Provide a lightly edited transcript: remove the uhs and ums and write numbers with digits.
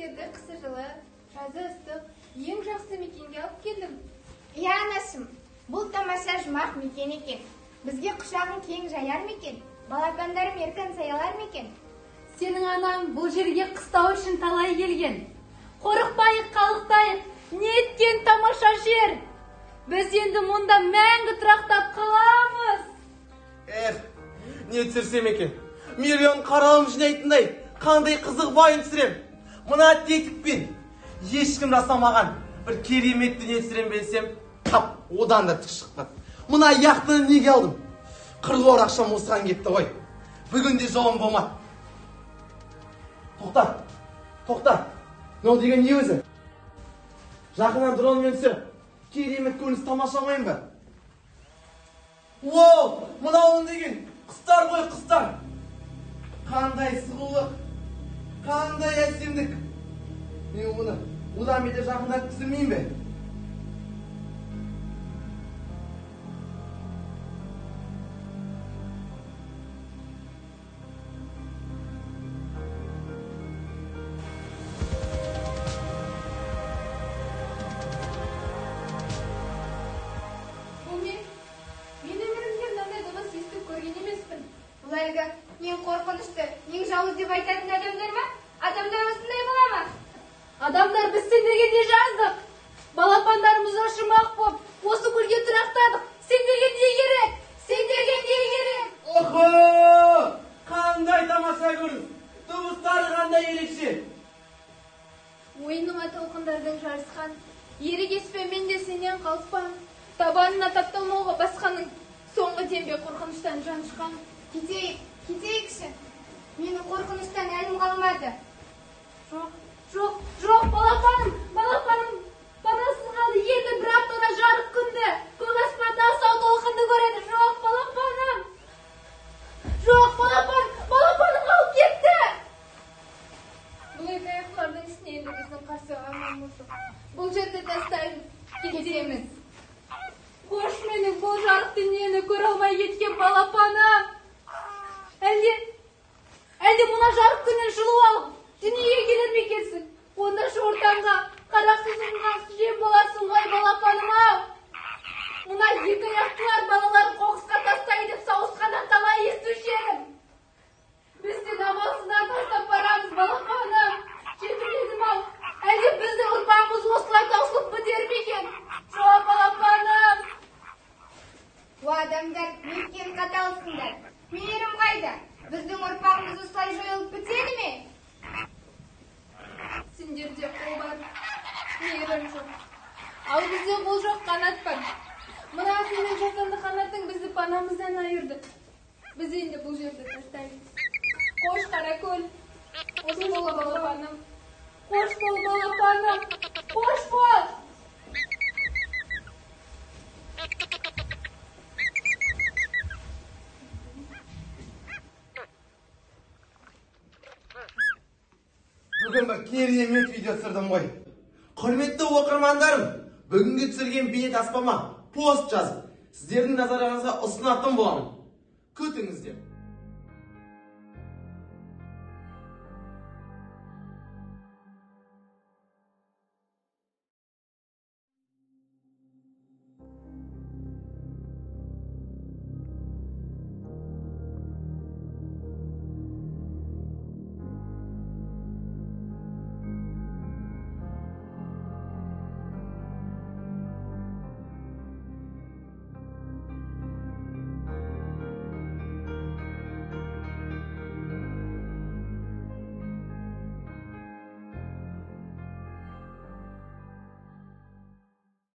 сіздерді қысы жылы, жазы ыстық, ең жақсы мекенге алып келдім. Иә, анашым, бұл тамаша жұмақ мекен екен. Бізге құшағын кең жаяр мекен, балапандарым еркін саялар мекен. Сенің анаң бұл жерге қыстау үшін талай келген. Қорықпайық, қалықтайық, неткен тамаша жер. Біз енді мұнда мәңгі тұрақтап қаламыз. Не түсірсем екен? Миллион қаралым жинайтындай, қандай қызық байын түсірем. Мұна тетікпен ешкім жасамаған бір керемет дүние түсірем білсем, тап, одан да түк шықпады. Мұна яқтыны неге алдым? 40 ор ақшам осыған кетті ғой. Бүгінде жауым болмады. Тоқта. Мынау деген не өзі? Жақынан дронмен түсір. Керемет көрініс тамашаламайын ба? Оу, мынауын деген құстар ғой, құстар. Қандай сұлулық, қандай әсемдік. Мен мұны одан бетер жақындап түсірмейін бе? Бұл әлгі ең қорқынышты, ең жауыз деп айтатын адамдар ма? Адамдар осындай бола ма? Адамдар біз сендерге не жаздық? Балапандарымыз ашымақ боп, осы көлге тұрақтадық. Сендерге не керек? Охо! Қандай тамаша көрініс! Дыбыстары қандай ерекше! Ойыныма толқындардың жарысқан, ері кеспе мен де сенен қалыспан, табанына тапталмауға басқаның, соңғы тембе қорқыныштан жанышқан. Кетейікші. Менің қорқыныштан әлім қалмады. Жоқ, балапаным, панасыз қалды. Енді бір аптада жарық күнді, көк аспанда асау толқынды көреді. Жоқ, балапаным қалып кетті. Бұл екі аяқлардың үстіне енді біздің қарсы амалымыз жоқ. Бұл жерді тастаймыз, кетеміз. Қош менің бұл жарық дүниені көре алмай кеткен балапаным. Әлде мұна жарық күннен жылу алып, дүниеге келер ме екенсің? Онда ортаңға қарақсыз ұзынған жем боласың ғой, балапаным-ау. Мұна екі аяқтылар балаларын қоқысқа тастайды деп сауысқаннан талай естуші едім. Біз де намазынан тастап барамыз, балапаным. Жетімедім-ау, әлде біздің ұрпағымыз осылай таусылып бітер ме екен? Жоқ, балапаным. Адамдар, неткен қаталсыңдар. Мейірім қайда? Біздің ұрпағымыз осылай жойылып бітеді ме? Сендерде қол бар, мейірім жоқ. Ал бізде қол жоқ, қанат бар. Мына сенің жасанды қанатың бізді панамыздан айырды. Біз енді бұл жерді тастаймыз. Қош Қаракөл, осы бол балапаным. Қош бол, балапаным. Қош бол. Бүгін керемет видео түсірдім ғой. Құрметті оқырмандарым, бүгінгі түсірген бейнет аспама пост жазып, сіздердің назарларыңызға ұсынатын боламын. Күтіңіздер.